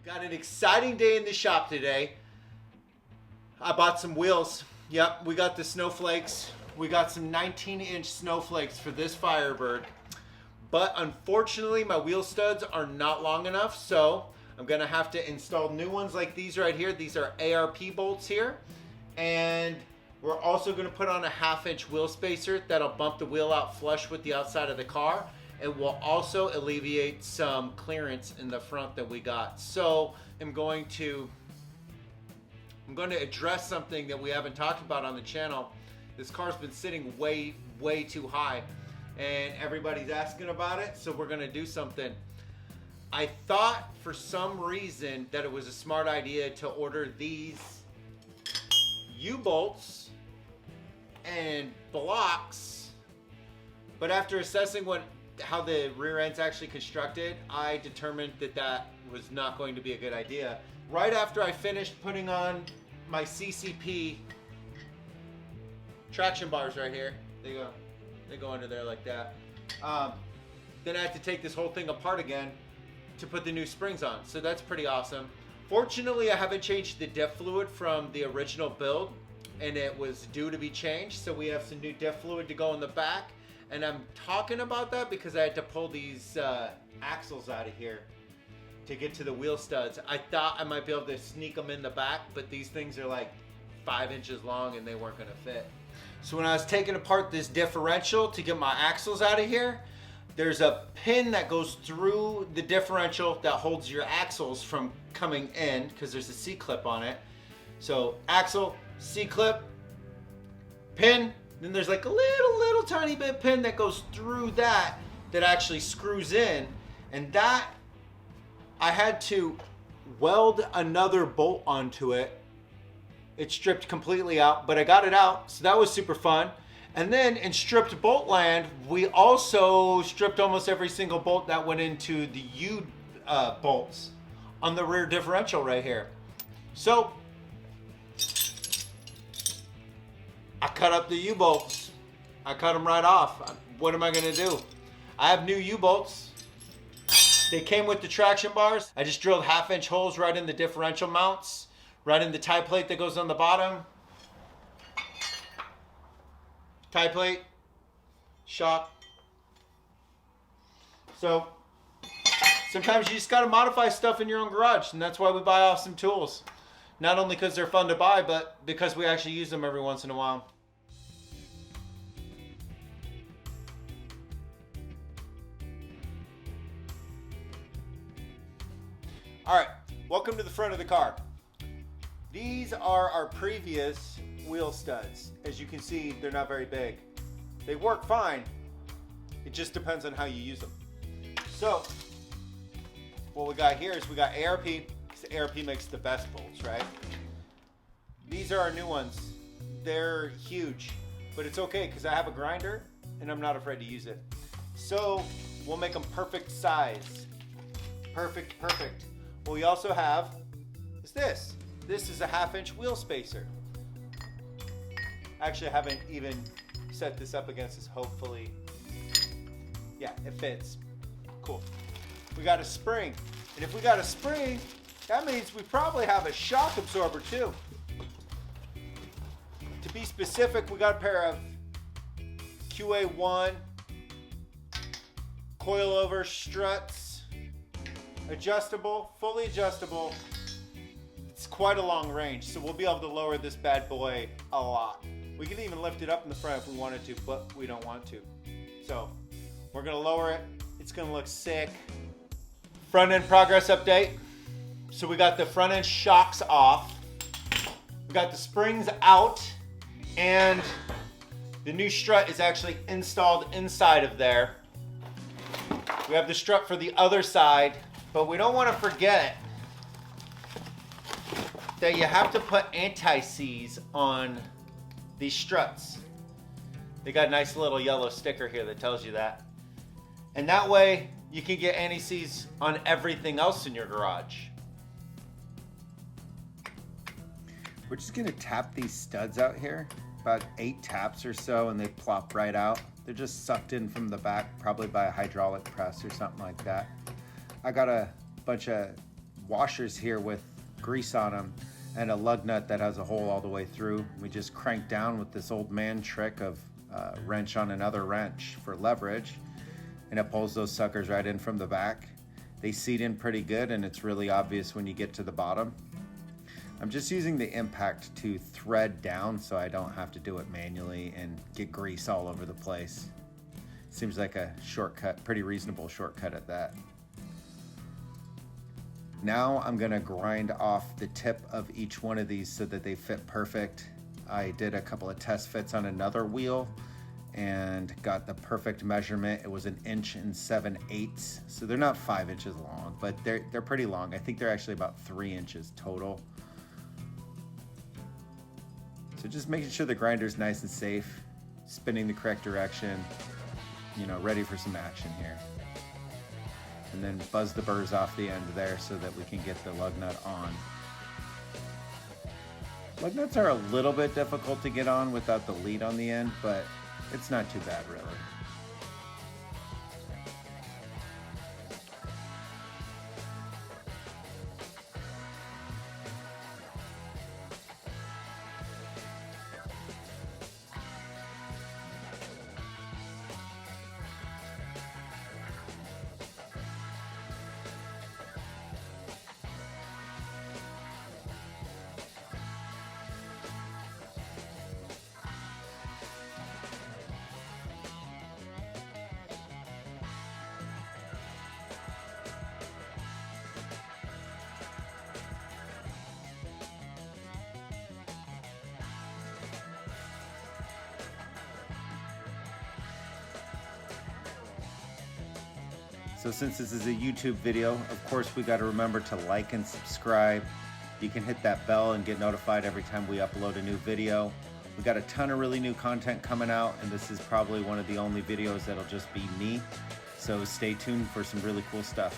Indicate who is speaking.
Speaker 1: Got an exciting day in the shop today. I bought some wheels. Yep, we got the snowflakes. We got some 19-inch snowflakes for this Firebird. But unfortunately, my wheel studs are not long enough, so I'm gonna have to install new ones like these right here. These are ARP bolts here. And we're also gonna put on a 1/2-inch wheel spacer that'll bump the wheel out flush with the outside of the car. It will also alleviate some clearance in the front that we got. So I'm going to address something that we haven't talked about on the channel. This car's been sitting way too high and everybody's asking about it, so we're gonna do something. I thought for some reason that it was a smart idea to order these U-bolts and blocks, but after assessing how the rear end's actually constructed, I determined that that was not going to be a good idea. Right after I finished putting on my CCP traction bars right here, they go under there like that. Then I had to take this whole thing apart again to put the new springs on. So that's pretty awesome. Fortunately, I haven't changed the diff fluid from the original build, and it was due to be changed. So we have some new diff fluid to go in the back. And I'm talking about that because I had to pull these axles out of here to get to the wheel studs. I thought I might be able to sneak them in the back, but these things are like 5 inches long and they weren't gonna fit. So when I was taking apart this differential to get my axles out of here, there's a pin that goes through the differential that holds your axles from coming in because there's a C-clip on it. So axle, C-clip, pin, then there's like a little tiny bit pin that goes through that actually screws in, and that I had to weld another bolt onto it. It stripped completely out, but I got it out, so that was super fun. And then in stripped bolt land, we also stripped almost every single bolt that went into the U bolts on the rear differential right here. So I cut up the U-bolts. I cut them right off. What am I gonna do? I have new U-bolts. They came with the traction bars. I just drilled 1/2-inch holes right in the differential mounts, right in the tie plate that goes on the bottom. Tie plate, shock. So sometimes you just gotta modify stuff in your own garage, and that's why we buy awesome tools. Not only because they're fun to buy, but because we actually use them every once in a while. All right, welcome to the front of the car. These are our previous wheel studs. As you can see, they're not very big. They work fine. It just depends on how you use them. So what we got here is we got ARP. ARP makes the best bolts, right? These are our new ones. They're huge, but it's okay because I have a grinder and I'm not afraid to use it. So we'll make them perfect size. Perfect. What we also have is this. This is a 1/2-inch wheel spacer. Actually, I haven't even set this up against this, hopefully. Yeah, it fits. Cool. We got a spring. And if we got a spring, that means we probably have a shock absorber too. To be specific, we got a pair of QA1 coil-over struts, adjustable, fully adjustable. It's quite a long range, so we'll be able to lower this bad boy a lot. We can even lift it up in the front if we wanted to, but we don't want to. So we're gonna lower it. It's gonna look sick. Front end progress update. So we got the front end shocks off. We got the springs out, and the new strut is actually installed inside of there. We have the strut for the other side, but we don't want to forget that you have to put anti-seize on these struts. They got a nice little yellow sticker here that tells you that. And that way you can get anti-seize on everything else in your garage.
Speaker 2: We're just gonna tap these studs out here, about 8 taps or so, and they plop right out. They're just sucked in from the back, probably by a hydraulic press or something like that. I got a bunch of washers here with grease on them and a lug nut that has a hole all the way through. We just crank down with this old man trick of wrench on another wrench for leverage, and it pulls those suckers right in from the back. They seat in pretty good, and it's really obvious when you get to the bottom. I'm just using the impact to thread down so I don't have to do it manually and get grease all over the place. Seems like a shortcut, pretty reasonable shortcut at that. Now I'm gonna grind off the tip of each one of these so that they fit perfect. I did a couple of test fits on another wheel and got the perfect measurement. It was 1 7/8 inches. So they're not 5 inches long, but they're pretty long. I think they're actually about 3 inches total. So just making sure the grinder's nice and safe, spinning the correct direction, you know, ready for some action here. And then buzz the burrs off the end there so that we can get the lug nut on. Lug nuts are a little bit difficult to get on without the lead on the end, but it's not too bad really. So since this is a YouTube video, of course we got to remember to like and subscribe. You can hit that bell and get notified every time we upload a new video. We got a ton of really new content coming out, and this is probably one of the only videos that'll just be me. So stay tuned for some really cool stuff.